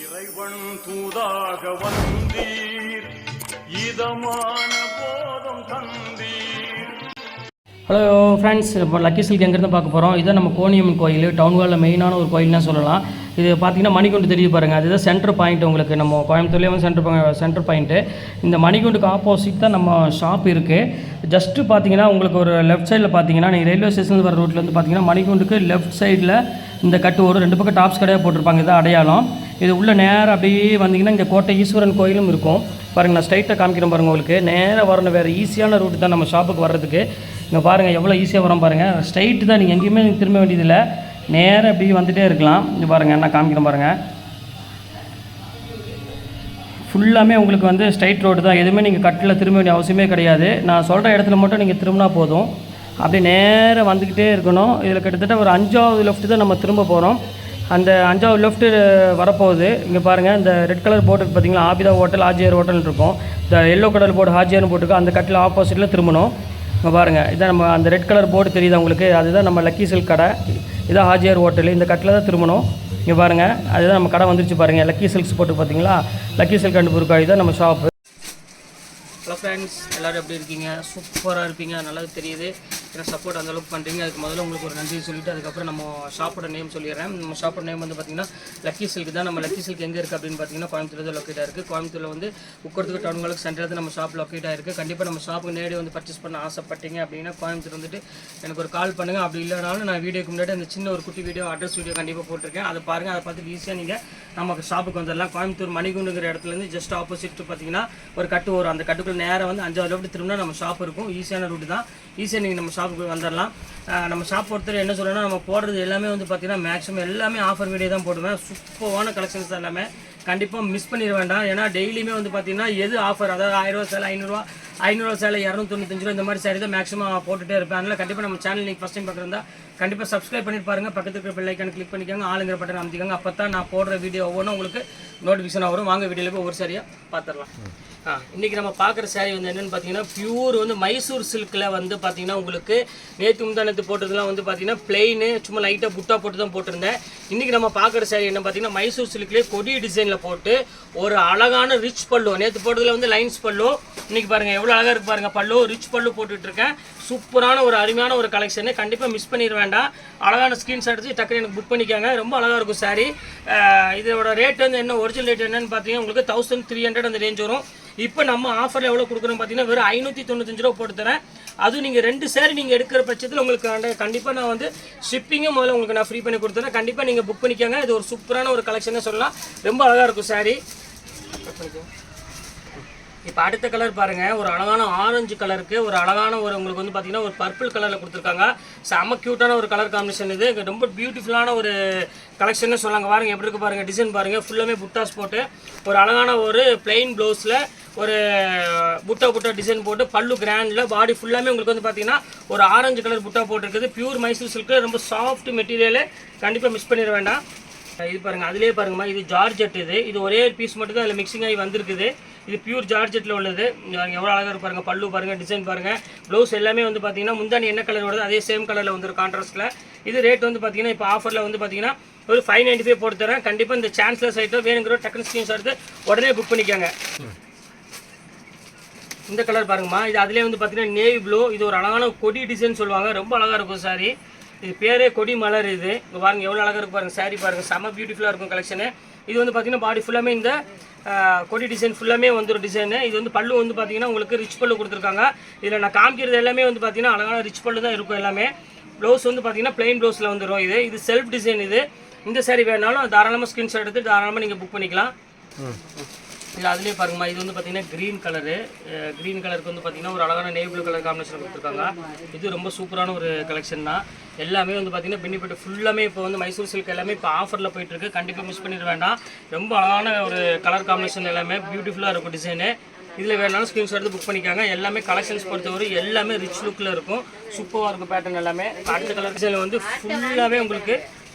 இறைவன் தூதாக வந்தீர் இதமான போதம் தந்தீர். ஹலோ ஃப்ரெண்ட்ஸ், இப்போ லக்கி சில்க் எங்கேருந்து பார்க்க போகிறோம். இதுதான் நம்ம கோணியம்மன் கோயில், டவுன் ஹாலில் மெயினான ஒரு கோயில்னு சொல்லலாம். இது பார்த்திங்கன்னா மணிகுண்டு தெரியுது பாருங்கள், அதுதான் சென்டர் பாயிண்ட். உங்களுக்கு நம்ம கோயம்புத்தூர்லேயே வந்து சென்டர் பாயிண்ட்டு. இந்த மணிகுண்டுக்கு ஆப்போசிட் தான் நம்ம ஷாப் இருக்குது. ஜஸ்ட்டு பார்த்தீங்கன்னா உங்களுக்கு ஒரு லெஃப்ட் சைடில் பார்த்தீங்கன்னா நீங்கள் ரயில்வே ஸ்டேஷன் வர ரோட்டில் வந்து பார்த்தீங்கன்னா மணிகுண்டுக்கு லெஃப்ட் சைடில் இந்த கட்டு ஒரு 2 பக்கம் டாப்ஸ் கடையாக போட்டிருப்பாங்க. இதான் அடையாளம். இது உள்ள நேராக அப்படியே வந்தீங்கன்னா இங்கே கோட்டை ஈஸ்வரன் கோயிலும் இருக்கும் பாருங்கள். நான் ஸ்ட்ரைட்டாக காமிக்கிறேன் பாருங்கள். உங்களுக்கு நேராக வரணும், வேறு ஈஸியான ரூட்டு தான் நம்ம ஷாப்புக்கு வர்றதுக்கு. இங்கே பாருங்கள் எவ்வளோ ஈஸியாக வரோம் பாருங்கள். ஸ்ட்ரைட்டு தான், நீங்கள் எங்கேயுமே திரும்ப வேண்டியதில்லை, நேராக அப்படியே வந்துகிட்டே இருக்கலாம். இங்கே பாருங்கள், நான் காமிக்கிறேன் பாருங்கள். ஃபுல்லாமே உங்களுக்கு வந்து ஸ்ட்ரைட் ரோடு தான், எதுவுமே நீங்கள் கட்டில் திரும்ப வேண்டிய அவசியமே கிடையாது. நான் சொல்கிற இடத்துல மட்டும் நீங்கள் திரும்பினா போதும். அப்படியே நேராக வந்துக்கிட்டே இருக்கணும். இதில் கிட்டத்தட்ட ஒரு 5வது லெஃப்ட்டு தான் நம்ம திரும்ப போகிறோம். அந்த 5வது லெஃப்ட்டு வரப்போகுது. இங்கே பாருங்கள், இந்த ரெட் கலர் போர்டு பார்த்தீங்களா, ஆபிதா ஹோட்டல் ஹாஜியார் ஹோட்டல் இருக்கும். இந்த எல்லோ கலர் போர்டு ஹாஜியார்னு போட்டுருக்கு. அந்த கட்டில் ஆப்போசிட்டில் திரும்பணும். இங்கே பாருங்கள், இதான் நம்ம அந்த ரெட் கலர் போர்டு தெரியுது உங்களுக்கு, அதுதான் நம்ம லக்கி சில்க் கடை. இதான் ஹாஜியார் ஹோட்டல். இந்த கட்டில் தான் திரும்பணும். இங்கே பாருங்கள், அதுதான் நம்ம கடை வந்துருச்சு பாருங்கள். லக்கி சில்க்ஸ் போட்டு பார்த்தீங்களா, லக்கி சில்க் அண்ட் புர்காய் தான் நம்ம ஷாப்பு. ஹலோ ஃப்ரெண்ட்ஸ், எல்லோரும் எப்படி இருக்கீங்க? சூப்பராக இருப்பீங்க, நல்லா தெரியுது. ஏன்னா சப்போர்ட் அந்தளவுக்கு பண்ணுறீங்க. அதுக்கு முதல்ல உங்களுக்கு ஒரு நன்றி சொல்லிவிட்டு அதுக்கப்புறம் நம்ம ஷாப்போட நேம் சொல்லிடுறேன். நம்ம ஷாப்போட நேம் வந்து பார்த்திங்கன்னா லக்கி சில்க் தான். நம்ம லக்கி சில்க் எங்கே இருக்குது அப்படின்னு பார்த்தீங்கன்னா கோயம்புத்தூர் தான் லொக்கேட்டாக இருக்குது. கோயம்புத்தூரில் வந்து உட்கறதுக்கு டவுன்களுக்கு சென்டர் தான் நம்ம ஷாப் லொக்கேட்டாக இருக்குது. கண்டிப்பாக நம்ம ஷாப்புக்கு நேரடி வந்து பர்ச்சேஸ் பண்ண ஆசைப்பட்டீங்க அப்படின்னா கோயம்புத்தூர் வந்துட்டு எனக்கு ஒரு கால் பண்ணுங்கள். அப்படி இல்லைனாலும் நான் வீடியோக்கு முன்னாடி அந்த சின்ன ஒரு குட்டி வீடியோ அட்ரஸ் வீடியோ கண்டிப்பாக போட்டிருக்கேன். அதை பாருங்கள். அதை பார்த்து ஈஸியாக நீங்கள் நமக்கு ஷாப்புக்கு வந்துடலாம். கோயம்புத்தூர் மணிகுண்டுங்கிற இடத்துலேருந்து ஜஸ்ட் ஆப்போசிட் பார்த்தீங்கன்னா ஒரு கட்டு வரும். அந்த கட்டுக்குள்ள நேராக வந்து 5வது லெஃப்ட் திரும்பினா நம்ம ஷாப் இருக்கும். ஈஸியான ரூட்டு தான், ஈஸியாக நீங்கள் நம்ம ஷாப்புக்கு வந்துடலாம். நம்ம ஷாப் பொறுத்தவரை என்ன சொல்லணும்னா, நம்ம போடுறது எல்லாமே வந்து பார்த்திங்கன்னா மேக்ஸிமம் எல்லாமே ஆஃபர் வீடியோ தான் போடுவேன். சூப்பரான கலெக்ஷன்ஸ் எல்லாமே கண்டிப்பாக மிஸ் பண்ணிட வேண்டாம். ஏன்னா டெய்லியுமே வந்து பார்த்திங்கன்னா எது ஆஃபர், அதாவது 1000 சேலை, 500 சேலை, 295 ரூபா இந்த மாதிரி சேலை தான் மேக்ஸிமம் போட்டுகிட்டே இருப்பேன். அதனால் கண்டிப்பாக நம்ம சேனல் நீங்கள் ஃபஸ்ட் டைம் பார்க்குறதா கண்டிப்பாக சப்ஸ்கிரைப் பண்ணிட்டு பாருங்கள். பக்கத்துக்கு இருக்கிற பெல் ஐக்கான் கிளிக் பண்ணிக்கோங்க, ஆளுங்கிற பட்டன் அமைத்திக்கோங்க. அப்போ தான் நான் போடுற வீடியோ ஒவ்வொன்றும் உங்களுக்கு நோட்டிஃபிகேஷன் வரும். வாங்க வீடியோவில் போய் ஒவ்வொரு சாரியாக பார்த்துடலாம். இன்றைக்கி நம்ம பார்க்குற சாரீ வந்து என்னென்னு பார்த்தீங்கன்னா பியூர் வந்து மைசூர் சில்கில் வந்து பார்த்தீங்கன்னா உங்களுக்கு நேற்று முந்தானத்து போட்டதுலாம் வந்து பார்த்தீங்கன்னா பிளெயின் சும்மா லைட்டாக புட்டா போட்டு தான் போட்டிருந்தேன். இன்றைக்கி நம்ம பார்க்குற சாரீ என்ன பார்த்தீங்கன்னா மைசூர் சில்க்லேயே கொடி டிசைனில் போட்டு ஒரு அழகான ரிச் பல்லு. நேற்று போட்டதில் வந்து லைன்ஸ் பல்லு. இன்றைக்கி பாருங்கள் எவ்வளோ அழகாக இருக்குது பாருங்கள். பல்லு ரிச் பல்லு போட்டுட்ருக்கேன். சூப்பரான ஒரு அருமையான ஒரு கலெக்ஷனு. கண்டிப்பாக மிஸ் பண்ணிட வேண்டாம். அழகான ஸ்க்ரீன்ஷாட் எடுத்து டக்குனு எனக்கு புக் பண்ணிக்காங்க. ரொம்ப அழகாக இருக்கும் சாரீ. இதோட ரேட் வந்து என்ன, ஒரிஜினல் ரேட் என்னன்னு பார்த்தீங்கன்னா உங்களுக்கு 1300 அந்த ரேஞ்ச் வரும். இப்போ நம்ம ஆஃபரில் எவ்வளோ கொடுக்குறோம் பார்த்தீங்கன்னா வெறும் 595 ரூபா போட்டு தரேன். அதுவும் நீங்கள் 2 சேரீ நீங்கள் எடுக்கிற பட்சத்தில் உங்களுக்கு கண்டிப்பாக நான் வந்து ஷிப்பிங்கும் முதல்ல உங்களுக்கு நான் ஃப்ரீ பண்ணி கொடுத்துறேன். கண்டிப்பாக நீங்கள் புக் பண்ணிக்கோங்க. இது ஒரு சூப்பரான ஒரு கலெக்ஷனே சொல்லலாம். ரொம்ப அழகாக இருக்கும் சாரீ. இப்போ அடுத்த கலர் பாருங்கள், ஒரு அழகான ஆரஞ்சு கலருக்கு ஒரு அழகான ஒரு உங்களுக்கு வந்து பார்த்தீங்கன்னா ஒரு பர்பிள் கலரில் கொடுத்துருக்காங்க. செம்ம க்யூட்டான ஒரு கலர் காம்பினேஷன். இது ரொம்ப பியூட்டிஃபுல்லான ஒரு கலெக்ஷன்னு சொல்லாங்க. பாருங்கள் எப்படி இருக்குது பாருங்கள். டிசைன் பாருங்கள், ஃபுல்லாமே புட்டாஸ் போட்டு ஒரு அழகான ஒரு பிளெயின் ப்ளவுஸில் ஒரு புட்டா டிசைன் போட்டு பல்லு கிராண்டில் பாடி ஃபுல்லாமே உங்களுக்கு வந்து பார்த்தீங்கன்னா ஒரு ஆரஞ்சு கலர் புட்டா போட்டுருக்குது. பியூர் மைசூர் சில்க்கு, ரொம்ப சாஃப்ட் மெட்டீரியலு. கண்டிப்பாக மிஸ் பண்ணிட வேண்டாம். இது பாருங்கள், அதிலே பாருங்கம்மா, இது ஜார்ஜெட். இது ஒரே பீஸ் மட்டும் தான் அதில் மிக்சிங் ஆகி வந்திருக்குது. இது பியூர் ஜார்ஜெட்டில் உள்ளது. எவ்வளோ அழகாக இருக்கு பாருங்கள். பல்லு பாருங்கள், டிசைன் பாருங்கள். ப்ளவுஸ் எல்லாமே வந்து பார்த்தீங்கன்னா முந்தானி என்ன கலர் வருது அதே சேம் கலரில் வந்துடும் கான்ட்ராஸ்ட்டில். இது ரேட் வந்து பார்த்தீங்கன்னா இப்போ ஆஃபரில் வந்து பார்த்தீங்கன்னா ஒரு 595 போட்டு தரேன். கண்டிப்பாக இந்த சான்ஸ்லெஸ் ஐட்டம் வேணுங்கிற டக்குனு ஸ்க்ரீன்ஷாட் எடுத்து உடனே புக் பண்ணிக்காங்க. இந்த கலர் பாருங்கம்மா, இது அதிலே வந்து பார்த்தீங்கன்னா நேவி ப்ளூ. இது ஒரு அழகான கொடி டிசைன் சொல்லுவாங்க. ரொம்ப அழகாக இருக்கும் சாரி. இது பேரே கொடி மலர். இது இங்கே பாருங்கள் எவ்வளோ அழகாக இருக்கும் பாருங்கள். சாரி பாருங்கள், செம்ம பியூட்டிஃபுல்லாக இருக்கும் கலெக்ஷனு. இது வந்து பார்த்தீங்கன்னா பாடி ஃபுல்லாமே இந்த கொடி டிசைன் ஃபுல்லாமே வந்துடும் டிசைனு. இது வந்து பல்லு வந்து பார்த்தீங்கன்னா உங்களுக்கு ரிச் பல்லு கொடுத்துருக்காங்க. இதில் நான் காமிக்கிறது எல்லாமே வந்து பார்த்தீங்கன்னா அழகான ரிச் பல்லு தான் இருக்கும் எல்லாமே. ப்ளவுஸ் வந்து பார்த்தீங்கன்னா பிளெயின் ப்ளவுஸில் வந்துடும். இது செல்ஃப் டிசைன். இந்த சாரி வேணாலும் தாராளமாக ஸ்க்ரீன்ஷாட் எடுத்து தாராளமாக நீங்கள் புக் பண்ணிக்கலாம். இது அதுலேயே பாருங்கம்மா, இது வந்து பார்த்தீங்கன்னா க்ரீன் கலரு. க்ரீன் கலருக்கு வந்து பார்த்தீங்கன்னா ஒரு அழகான நேவி ப்ளூ கலர் காம்பினேஷன் கொடுத்துருக்காங்க. இது ரொம்ப சூப்பரான ஒரு கலெக்ஷன் தான். எல்லாமே வந்து பார்த்தீங்கன்னா பெனிஃபிட் ஃபுல்லாமே இப்போ வந்து மைசூர் சில்க் எல்லாமே இப்போ ஆஃபரில் போயிட்டுருக்கு. கண்டிப்பாக மிஸ் பண்ணிட வேண்டாம். ரொம்ப அழகான ஒரு கலர் காம்பினேஷன் எல்லாமே பியூட்டிஃபுல்லாக இருக்கும் டிசைனு. இதில் வேணாலும் ஸ்க்ரீன்ஷாட் எடுத்து புக் பண்ணிக்காங்க. எல்லாமே கலெக்ஷன்ஸ் பொறுத்தவரை எல்லாமே ரிச் லுக்கில் இருக்கும். சூப்பராக இருக்கும் பேட்டர்ன் எல்லாமே. அடுத்த கலர் டிசைனில் வந்து ஃபுல்லாகவே உங்களுக்கு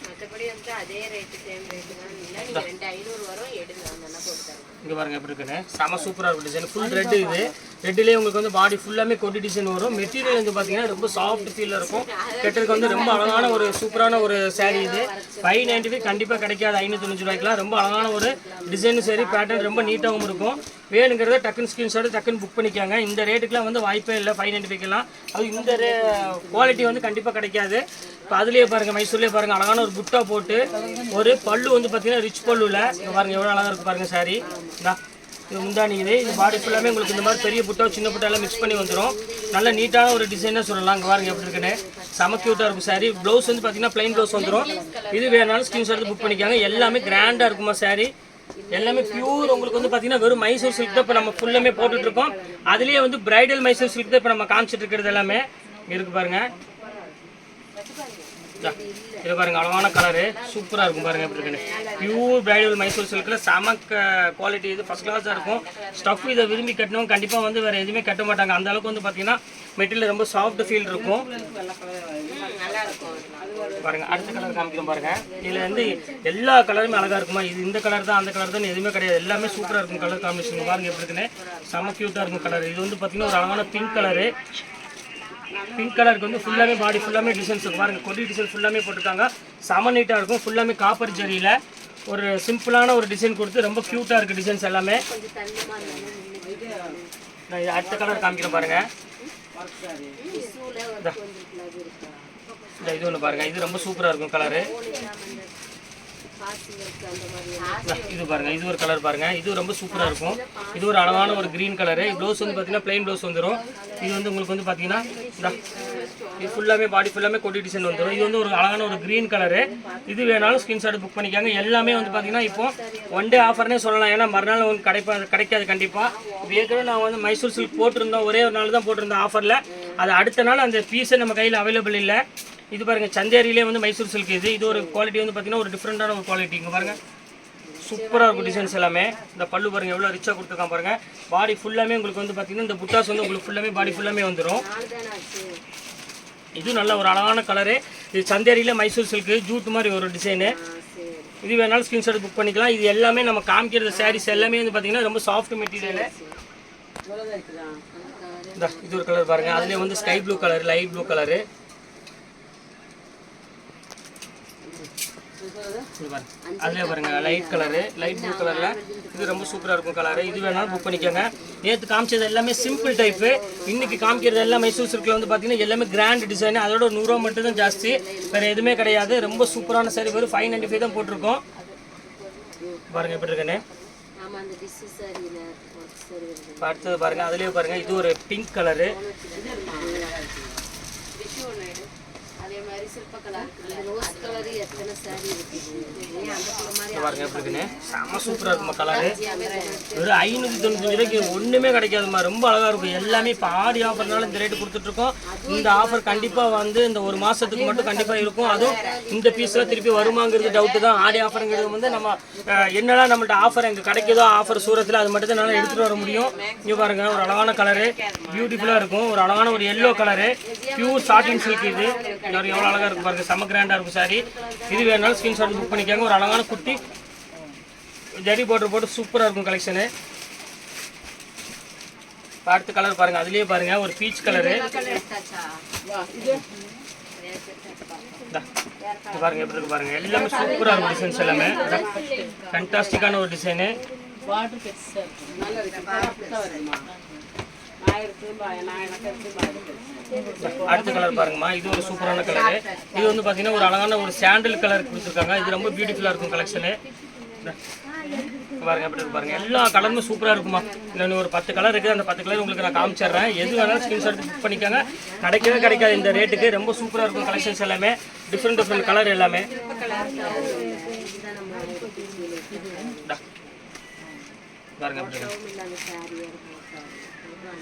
அதே ரேட் சேம் ரேட் தான் இல்ல நீங்க 2500 வரும் எடுங்க நல்லா போட்டு தரேன். இங்கே பாருங்க எப்படி இருக்குன்னு செம சூப்பராக இருக்கும் டிசைன் ஃபுல் ரெட் இது ரெட்டிலே உங்களுக்கு வந்து பாடி ஃபுல்லாமே கொடி டிசைன் வரும் மெட்டீரியல் வந்து பார்த்தீங்கன்னா ரொம்ப சாஃப்ட் ஃபீலில் இருக்கும் கெட்டதுக்கு வந்து ரொம்ப அழகான ஒரு சூப்பரான ஒரு saree இது 595 கண்டிப்பாக கிடைக்காது 595 ரூபாய்க்குலாம் ரொம்ப அழகான ஒரு டிசைன் சரி பேட்டர்ன் ரொம்ப நீட்டாகவும் இருக்கும் வேணுங்கிறத டக்குன்னு ஸ்க்ரீன்ஷாட் டக்குன்னு புக் பண்ணிக்காங்க இந்த ரேட்டுக்குலாம் வந்து வாய்ப்பே இல்லை 595லாம் அது இந்த குவாலிட்டி வந்து கண்டிப்பாக கிடைக்காது இப்போ அதுலேயே பாருங்கள் மைசூர்லேயே பாருங்கள் அழகான ஒரு புட்டா போட்டு ஒரு பல்லு வந்து பார்த்தீங்கன்னா ரிச் பல்லுவில் இங்கே பாருங்கள் எவ்வளோ அழகாக இருக்குது பாருங்கள் சாரி இது முந்தானி இது பாடி ஃபுல்லாமே உங்களுக்கு இந்த மாதிரி பெரிய புட்டா சின்ன புட்டா எல்லாம் மிக்ஸ் பண்ணி வந்துடும் நல்ல நீட்டான ஒரு டிசைனாக சொல்லலாம் இங்கே பாருங்கள் எப்படி இருக்குன்னு செம க்யூட்டாக இருக்கும் சாரி ப்ளவுஸ் வந்து பார்த்தீங்கன்னா ப்ளைன் ப்ளவுஸ் வந்துடும் இது வேணாலும் ஸ்க்ரீன்ஷாட் புக் பண்ணிக்காங்க எல்லாமே கிராண்டாக இருக்குமா சாரி எல்லாமே பியூர் உங்களுக்கு வந்து பார்த்தீங்கன்னா வெறும் மைசூர் சில்க் தான் இப்போ நம்ம ஃபுல்லாமே போட்டுட்ருக்கோம் அதுலேயே வந்து பிரைடல் மைசூர் சில்க் தான் இப்போ நம்ம காமிச்சிட்டு இருக்கிறது எல்லாமே இருக்குது பாருங்கள் இது பாருங்க அழகான கலரு சூப்பராக இருக்கும் பாருங்க எப்படி இருக்குன்னு பியூர் பிரைடல் மைசூர் சில்கில் செம குவாலிட்டி இது ஃபர்ஸ்ட் கிளாஸாக இருக்கும் ஸ்டஃப் இதை விரும்பி கட்டணும் கண்டிப்பாக வந்து வேறு எதுவுமே கட்ட மாட்டாங்க அந்த அளவுக்கு வந்து பார்த்தீங்கன்னா மெட்டீரியல் ரொம்ப சாஃப்ட் ஃபீல் இருக்கும் பாருங்க அடுத்த கலர் காமிக்கிறோம் பாருங்க இதில் வந்து எல்லா கலருமே அழகாக இருக்குமா இது இந்த கலர் தான் அந்த கலர் தான் எதுவுமே கிடையாது எல்லாமே சூப்பராக இருக்கும் கலர் காம்பினேஷன் பாருங்க எப்படி இருக்குன்னு செம க்யூட்டாக இருக்கும் கலர் இது வந்து பார்த்தீங்கன்னா ஒரு அழகான பிங்க் கலரு பிங்க் கலருக்கு வந்து ஃபுல்லாமே பாடி ஃபுல்லாமே டிசைன்ஸ் இருக்கும் பாருங்க கொடி டிசைன் ஃபுல்லாமே போட்டிருக்காங்க செம நீட்டாக இருக்கும் ஃபுல்லாமே காப்பர் ஜரியில் ஒரு சிம்பிளான ஒரு டிசைன் கொடுத்து ரொம்ப க்யூட்டாக இருக்குது டிசைன்ஸ் எல்லாமே நான் இது அடுத்த கலர் காமிக்கிறேன் பாருங்க இது ஒன்று பாருங்க இது ரொம்ப சூப்பராக இருக்கும் கலரு இது பாருங்க இது ஒரு கலர் பாருங்க இது ரொம்ப சூப்பராக இருக்கும் இது ஒரு அழகான ஒரு கிரீன் கலரு ப்ளவுஸ் வந்து பார்த்தீங்கன்னா பிளைன் ப்ளவுஸ் வந்துடும் இது வந்து உங்களுக்கு வந்து பார்த்தீங்கன்னா இது ஃபுல்லாமே பாடி ஃபுல்லாமே கொடி டிசைன் வந்துடும் இது வந்து ஒரு அழகான ஒரு கிரீன் கலரு இது வேணாலும் ஸ்க்ரீன்ஷாட் புக் பண்ணிக்காங்க எல்லாமே வந்து பார்த்தீங்கன்னா இப்போ ஒன் டே ஆஃபர்னே சொல்லலாம் ஏன்னா மறுநாள் உங்களுக்கு கிடைக்காது கண்டிப்பாக இப்போ ஏற்கனவே நான் வந்து மைசூர் சில்க் போட்டிருந்தோம் ஒரே ஒரு நாள் தான் போட்டிருந்தோம் ஆஃபரில் அது அடுத்த நாள் அந்த பீஸை நம்ம கையில் அவைலபிள் இல்லை இது பாருங்கள் சந்தேரியிலே வந்து மைசூர் சில்க் இது ஒரு குவாலிட்டி வந்து பார்த்தீங்கன்னா ஒரு டிஃப்ரெண்டான ஒரு குவாலிட்டி இங்கே பாருங்கள் சூப்பராக இருக்கும் டிசைன்ஸ் எல்லாமே இந்த பல்லு பாருங்கள் எவ்வளோ ரிச்சாக கொடுத்துருக்கான் பாருங்கள் பாடி ஃபுல்லாமே உங்களுக்கு வந்து பார்த்தீங்கன்னா இந்த புட்டாஸ் வந்து உங்களுக்கு ஃபுல்லாமே பாடி ஃபுல்லாமே வந்துடும் இது நல்ல ஒரு அழகான கலரு இது சந்தேரியில் மைசூர் சில்க்கு ஜூட் மாதிரி ஒரு டிசைனு இது வேணாலும் ஸ்க்ரீன்ஷாட் புக் பண்ணிக்கலாம் இது எல்லாமே நம்ம காமிக்கிறது சாரீஸ் எல்லாமே வந்து பார்த்தீங்கன்னா ரொம்ப சாஃப்ட் மெட்டீரியலு இது ஒரு கலர் பாருங்கள் அதுலேயே வந்து sky blue colour light blue colour அதுலேயே பாருங்க லைட் கலரு லைட் ப்ளூ கலரில் இது ரொம்ப சூப்பராக இருக்கும் கலரு இது வேணாலும் புக் பண்ணிக்கோங்க நேற்று காமிச்சது எல்லாமே சிம்பிள் டைப்பு இன்னைக்கு காமிக்கிறது எல்லாம் மைசூர் சில்கில் வந்து பார்த்தீங்கன்னா எல்லாமே கிராண்ட் டிசைன் அதோட 100 ரூபா மட்டும் தான் ஜாஸ்தி வேறு எதுவுமே கிடையாது ரொம்ப சூப்பரான சாரி வெறும் 595 தான் போட்டிருக்கோம் பாருங்க எப்படி இருக்குன்னு அடுத்தது பாருங்க அதுலேயே பாருங்க இது ஒரு பிங்க் கலரு பாருங்க எப்படி இருக்குன்னு செம்ம சூப்பராக இருக்குமா கலரு ஒரு 595 ரூபாய்க்கு ஒன்றுமே கிடைக்காதுமா ரொம்ப அழகாக இருக்கும் எல்லாமே இப்போ ஆடி ஆஃபர்னால இந்த ரேட்டு கொடுத்துட்ருக்கோம் இந்த ஆஃபர் கண்டிப்பாக வந்து இந்த ஒரு மாதத்துக்கு மட்டும் கண்டிப்பாக இருக்கும் அதுவும் இந்த பீஸ்லாம் திருப்பி வருமாங்கிறது டவுட்டு தான் ஆடி ஆஃபருங்கிறது வந்து நம்ம என்னெல்லாம் நம்மள்ட்ட ஆஃபர் எங்கே கிடைக்குதோ ஆஃபர் சூரத்தில் அது மட்டும் தான் என்னால் எடுத்துகிட்டு வர முடியும் இங்கே பாருங்க ஒரு அழகான கலரு பியூட்டிஃபுல்லாக இருக்கும் ஒரு அழகான ஒரு எல்லோ கலரு பியூர் சாட்டின் சில்க் இது எவ்வளோ அழகாக இருக்கும் பாருங்க செம்ம கிராண்டாக இருக்கும் சாரி இது வேணாலும் ஸ்க்ரீன்ஷாட் புக் பண்ணிக்காங்க ஒரு அழகான குட்டி ஜரி பார்டர் போட்டு சூப்பராக இருக்கும் கலெக்ஷனு அடுத்த கலர் பாருங்க அதுலேயே பாருங்க ஒரு பீச் கலரு பாருங்க எப்படி இருக்கு பாருங்க எல்லாமே சூப்பராக இருக்கும் டிசைன்ஸ் எல்லாமே ஃபேண்டாஸ்டிக்கான ஒரு டிசைனு அடுத்த கலர் பாருங்கம்மா இது ஒரு சூப்பரான கலரு இது வந்து பார்த்தீங்கன்னா ஒரு அழகான ஒரு சாண்டில் கலர் கொடுத்துருக்காங்க இது ரொம்ப பியூட்டிஃபுல்லாக இருக்கும் கலெக்ஷனு பாருங்க எப்படி இருக்கு பாருங்க எல்லா கலருமே சூப்பராக இருக்குமா இல்லை ஒரு 10 கலர் இருக்குது அந்த 10 கலர் உங்களுக்கு நான் காமிச்சிடுறேன் எது வேணாலும் ஸ்க்ரீன்ஷாட் புக் பண்ணிக்கோங்க கிடைக்கவே கிடைக்காது இந்த ரேட்டுக்கு ரொம்ப சூப்பராக இருக்கும் கலெக்ஷன்ஸ் எல்லாமே டிஃப்ரெண்ட் கலர் எல்லாமே பாருங்க எப்படி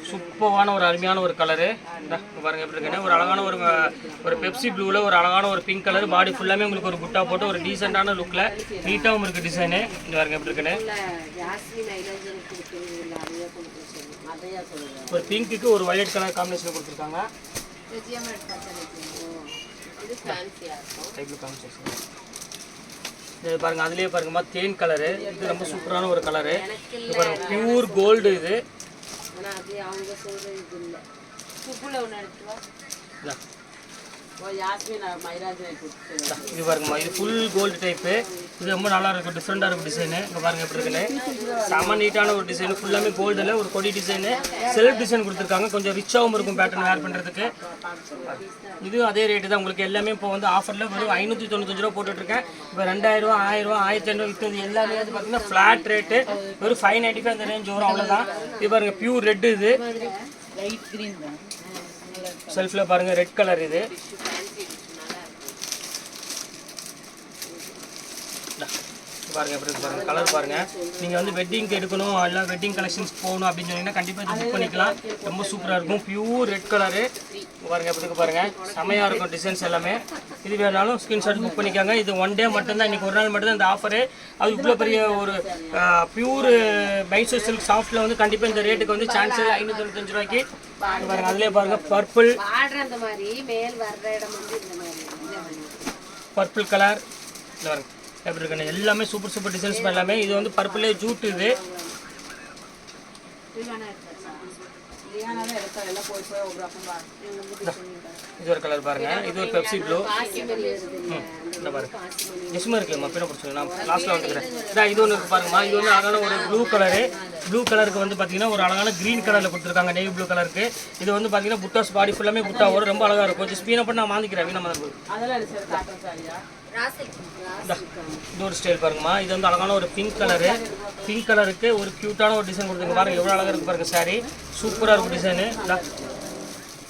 சூப்பரான ஒரு அருமையான ஒரு கலரு பாருங்க எப்படி இருக்குன்னு ஒரு அழகான ஒரு பெப்சி ப்ளூவில் ஒரு அழகான ஒரு பிங்க் கலர் பாடி ஃபுல்லாமே உங்களுக்கு ஒரு புட்டா போட்டு ஒரு டீசெண்டான லுக்கில் நீட்டாகவும் இருக்குது டிசைனு இந்த பாருங்க எப்படி இருக்குன்னு ஒரு பிங்க்குக்கு ஒரு வயலட் கலர் காம்பினேஷன் கொடுத்துருக்காங்க இது பாருங்க, அதுலேயே பாருங்கம்மா தேன் கலரு. இது ரொம்ப சூப்பரான ஒரு கலரு. இது பாருங்க, பியூர் கோல்டு இது. ஆனா அது அவங்க சொல்றது இது இல்ல. புப்புல ஒன்று எடுத்துவா. இது பாருங்கம்மா, இது ஃபுல் கோல்டு டைப்பு. இது ரொம்ப நல்லா இருக்கும், டிஃப்ரெண்டாக இருக்கும் டிசைனு. இங்கே பாருங்க எப்படி இருக்குன்னு. செம்ம நீட்டான ஒரு டிசைனு, ஃபுல்லாமே கோல்டில் ஒரு கொடி டிசைனு, செல்ஃப் டிசைன் கொடுத்துருக்காங்க. கொஞ்சம் ரிச்சாகவும் இருக்கும் பேட்டர்ன் வேர் பண்ணுறதுக்கு. இது அதே ரேட்டு தான் உங்களுக்கு. எல்லாமே இப்போ வந்து ஆஃபரில் வெறும் 595 ரூபா போட்டுட்ருக்கேன். இப்போ 2000 ரூபா, 1000 ரூபா, 1500 விற்றது எல்லாமே வந்து பார்த்தீங்கன்னா ஃப்ளாட் ரேட்டு. வெறும் 595 அந்த ரேஞ்ச் வரும், அவ்வளோதான். இது பாருங்க, பியூர் ரெட்டு. இது செல்ஃபில் பாருங்க, ரெட் கலர். இது பாருங்க எப்படி இருக்கு பாருங்க, கலர் பாருங்க. நீங்கள் வந்து வெட்டிங்க்கு எடுக்கணும், இல்லை வெட்டிங் கலெக்ஷன்ஸ் போகணும் அப்படின்னு சொன்னீங்கன்னா கண்டிப்பாக இது புக் பண்ணிக்கலாம். ரொம்ப சூப்பராக இருக்கும், பியூர் ரெட் கலரு. பாருங்க எப்படி இருக்கு பாருங்க, செமையாக இருக்கும் டிசைன்ஸ் எல்லாமே. இது வேணாலும் ஸ்க்ரீன்ஷாட் புக் பண்ணிக்காங்க. இது ஒன் டே மட்டும்தான், இன்னைக்கு ஒரு நாள் மட்டும்தான் இந்த ஆஃபரு. அது இவ்வளோ பெரிய ஒரு பியூர் மைசூர் சில்க் சாஃப்ட்டில் வந்து கண்டிப்பாக இந்த ரேட்டுக்கு வந்து சான்ஸ் 595 ரூபாய்க்கு. பாருங்க, அதுலேயே பாருங்க பர்பிள், பர்பிள் கலர். இல்லை பாருங்க எப்படி இருக்குன்னு, எல்லாமே சூப்பர் சூப்பர் டிசைன்ஸ் எல்லாமே. இது வந்து பர்பிளே ஜூட். இது இது ஒரு கலர் பாருங்க, இது ஒரு பெப்சி ப்ளூ. இந்த பாருங்க நிச்சயமா இருக்குமா, பின்ன பிடிச்சி நான் லாஸ்ட்டில் வந்துக்கிறேன். இது ஒன்று இருக்கு பாருங்கம்மா, இது வந்து அழகான ஒரு ப்ளூ கலரு. ப்ளூ கலருக்கு வந்து பார்த்தீங்கன்னா ஒரு அழகான க்ரீன் கலரில் கொடுத்துருக்காங்க, நேவி ப்ளூ கலருக்கு. இது வந்து பார்த்தீங்கன்னா புட்டாஸ் பாடி ஃபுல்லாமே புட்டா வரும், ரொம்ப அழகாக இருக்கும். கொஞ்சம் ஸ்பீனை பண்ணி நான் வாங்கிக்கிறேன் வீணா மாதிரி. இது ஒரு ஸ்டைல் பாருங்கம்மா, இது வந்து அழகான ஒரு பிங்க் கலரு. பிங்க் கலருக்கு ஒரு க்யூட்டான ஒரு டிசைன் கொடுத்துருங்க பாருங்க, எவ்வளோ அழகாக இருக்குது பாருங்க சாரி. சூப்பராக இருக்கும் டிசைனு,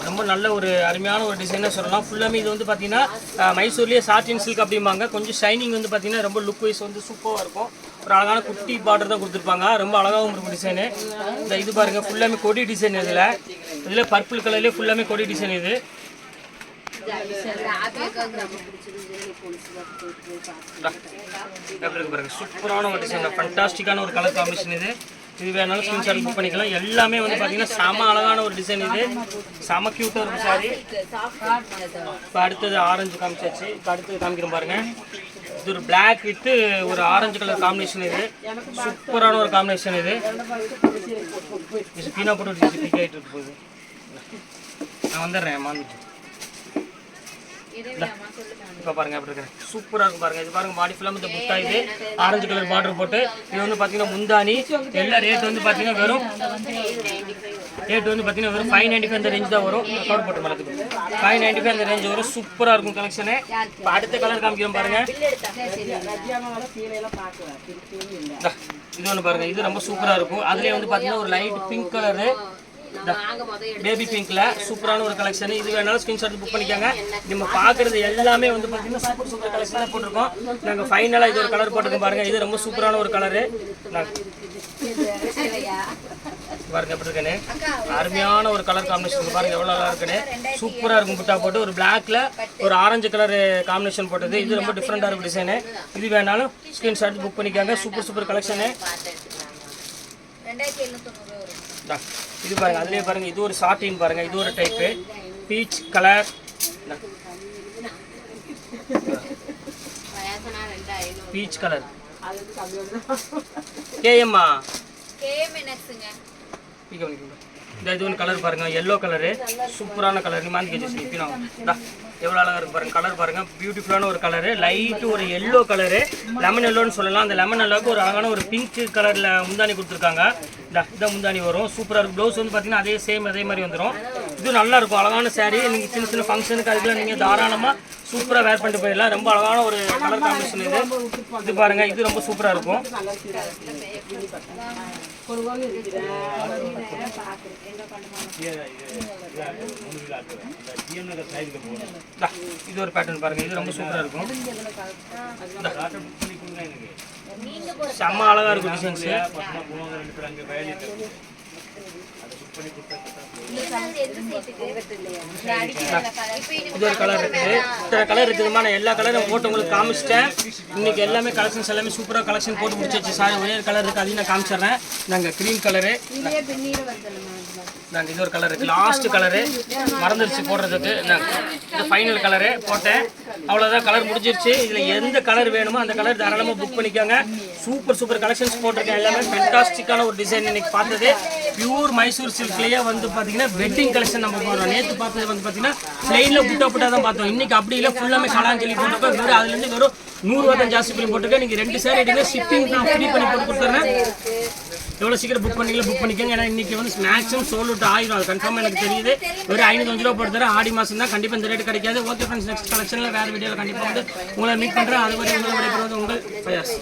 ரொம்ப நல்ல ஒரு அருமையான ஒரு டிசைனாக சொல்லலாம். ஃபுல்லாமே இது வந்து பார்த்தீங்கன்னா மைசூர்லேயே சாட்டின் சில்க் அப்படிம்பாங்க. கொஞ்சம் ஷைனிங் வந்து பார்த்தீங்கன்னா ரொம்ப லுக் வைஸ் வந்து சூப்பராக இருக்கும். ஒரு அழகான குட்டி பார்டர் தான் கொடுத்துருப்பாங்க, ரொம்ப அழகாகவும் இருக்கும் டிசைனு. இந்த இது பாருங்கள், ஃபுல்லாமே கொடி டிசைன். இதில் பர்பிள் கலர்லேயே ஃபுல்லாமே கொடி டிசைன். இது பாருங்க, சூப்பரான ஒரு டிசைன், ஃபண்டாஸ்டிக்கான ஒரு கலர் காம்பினேஷன். இது வேணாலும் ஸ்க்ரீன்ஷாட் புக் பண்ணிக்கலாம். எல்லாமே வந்து பார்த்தீங்கன்னா செம அழகான ஒரு டிசைன். இது செம க்யூட்டாக இருக்கும் சாரி. இப்போ அடுத்தது ஆரஞ்சு காமிச்சாச்சு. இப்போ அடுத்தது காமிக்கிறோம் பாருங்க, இது ஒரு பிளாக் வித் ஒரு ஆரஞ்சு கலர் காம்பினேஷன். இது சூப்பரான ஒரு காம்பினேஷன். இது பீனா போட்டு பிக் ஆகிட்டு இருக்கு போகுது. நான் வந்துடுறேன் மாந்துட்டு. இப்போ பாருங்க எப்படி இருக்கிறேன், சூப்பராக இருக்கும் பாருங்க. இது பாருங்க, பாடி ஃபுல்லாக இந்த புட்டா. இது ஆரஞ்சு கலர் பார்டர் போட்டு. இது வந்து பார்த்தீங்கன்னா முந்தானி. எல்லா ரேட் வந்து பார்த்தீங்கன்னா வெறும் ரேட் வந்து பார்த்தீங்கன்னா வெறும் 595 அந்த ரேஞ்ச் தான் வரும். கவர் போட்டு மலத்துக்கு 595 அந்த ரேஞ்ச் வரும். சூப்பராக இருக்கும் கலெக்ஷனு. இப்போ அடுத்த கலர் காமிக்கிறோம் பாருங்க, இது ஒன்று பாருங்க, இது ரொம்ப சூப்பராக இருக்கும். அதுலேயே வந்து பார்த்தீங்கன்னா ஒரு லைட் பிங்க் கலரு, பேபி பிங்க்ல சூப்பரான ஒரு கலெக்ஷன். இது வேணாலும் ஸ்கிரீன்ஷாட் புக் பண்ணிக்கோங்க. நம்ம பார்க்குறது எல்லாமே வந்து பார்த்தீங்கன்னா சூப்பர் சூப்பர் கலெக்ஷன் தான் போட்டிருக்கோம். நாங்கள் ஃபைனலாக இது ஒரு கலர் போட்டிருக்கோம் பாருங்க, இது ரொம்ப சூப்பரான ஒரு கலரு. பாருங்க எப்படி இருக்குன்னு, அருமையான ஒரு கலர் காம்பினேஷன் பாருங்க, எவ்வளோ நல்லா இருக்குன்னு. சூப்பராக இருக்கும் புட்டா போட்டு, ஒரு பிளாக்ல ஒரு ஆரஞ்சு கலர் காம்பினேஷன் போட்டது. இது ரொம்ப டிஃப்ரெண்டாக இருக்கும் டிசைனு. இது வேணாலும் ஸ்கிரீன்ஷாட் புக் பண்ணிக்கோங்க. Super super collection. இது பாருங்க, அதுலேயே பாருங்க, இது ஒரு சாட்டின் பாருங்க, இது ஒரு type peach colour. Peach colour கேஎம்மா இது ஒன்று கலர் பாருங்க, எல்லோ கலரு சூப்பரான கலர். நீ மாந்தி கேஜி எவ்வளோ அழகாக இருக்கு பாருங்க. கலர் பாருங்க, பியூட்டிஃபுல்லான ஒரு கலரு, லைட்டு ஒரு எல்லோ கலரு, லெமன் எல்லோன்னு சொல்லலாம். அந்த லெமன் எல்லோவுக்கு ஒரு அழகான ஒரு பிங்க் கலரில் முந்தானி கொடுத்துருக்காங்க. இதான் முந்தானி வரும், சூப்பராக இருக்கும். ப்ளவுஸ் வந்து பார்த்தீங்கன்னா அதே சேம் அதே மாதிரி வந்துடும். இது நல்லா இருக்கும், அழகான சாரீ. நீங்கள் சின்ன சின்ன ஃபங்க்ஷனுக்கு அதுக்கெல்லாம் நீங்கள் தாராளமாக சூப்பராக வேர் பண்ணிட்டு போயிடலாம். ரொம்ப அழகான ஒரு கலர் காம்பினேஷன். இது பாருங்க, இது ரொம்ப சூப்பராக இருக்கும். இது ஒரு பேட்டர்ன் பாருங்க, இது ரொம்ப சூப்பராக இருக்கும். செம்ம அழகாக இருக்கும் டிசைன்ஸு. இது ஒரு கலர் இருக்குது, இத்தனை கலர் இருக்குதுமா. நான் எல்லா கலரும் போட்டு உங்களுக்கு காமிச்சிட்டேன். இன்னைக்கு எல்லாமே கலெக்ஷன்ஸ் எல்லாமே சூப்பராக கலெக்ஷன் போட்டு முடிச்சிச்சு. சாரி ஒரே கலர் இருக்குது, அதையும் நான் காமிச்சிடுறேன். நாங்கள் க்ரீன் கலரு, நாங்கள் இது ஒரு கலர் இருக்குது, லாஸ்ட் கலரு மறந்துடுச்சு போடுறதுக்கு. இந்த ஃபைனல் கலரு போட்டேன், அவ்வளோதான். கலர் முடிஞ்சிருச்சு. இதில் எந்த கலர் வேணுமோ அந்த கலர் தாராளமாக புக் பண்ணிக்கோங்க. சூப்பர் சூப்பர் கலெக்ஷன்ஸ் போட்டிருக்கேன். எல்லாமே ஃபென்டாஸ்டிக்கான ஒரு டிசைன். இன்னைக்கு பார்த்தது பியூர் மைசூர் சில்க்லேயே வந்து பார்த்தீங்கன்னா வெட்டிங் கலெக்ஷன் நம்ம போடுறோம். நேற்று பார்த்தது வந்து பார்த்தீங்கன்னா பிளெயினில் புட்டா தான் பார்த்தோம். இன்னைக்கு அப்படி இல்லை, ஃபுல்லாமே கலாஞ்சலி போட்டுருக்கோம். வெறும் அதுலேருந்து வெறும் 100 ரூபா தான் ஜாஸ்தி பண்ணி போட்டுருக்கேன். நீங்கள் 2 சேர் எடுங்க, ஷிப்பிங் நான் ஃப்ரீ பண்ணி போட்டு கொடுத்துறேன். எவ்வளோ சீக்கிரம் புக் பண்ணிக்கலாம் புக் பண்ணிக்கோங்க. ஏன்னா இன்றைக்கி வந்து மேக்ஸிமம் சோல் அவுட் ஆயிரும், அது கன்ஃபார்மாக எனக்கு தெரியுது. ஒரு 505 ரூபா போட்டு ஆடி மாதம் தான், கண்டிப்பாக இந்த ரேட் கிடைக்காது. ஓகே ஃப்ரெண்ட்ஸ், நெக்ஸ்ட் கலெக்ஷனில் வேறு வீடியோவில் கண்டிப்பாக வந்து உங்களை மீட் பண்ணுறேன். அது வரை உங்களை விடைபெறுவது உங்கள் ஃபயாஸ்.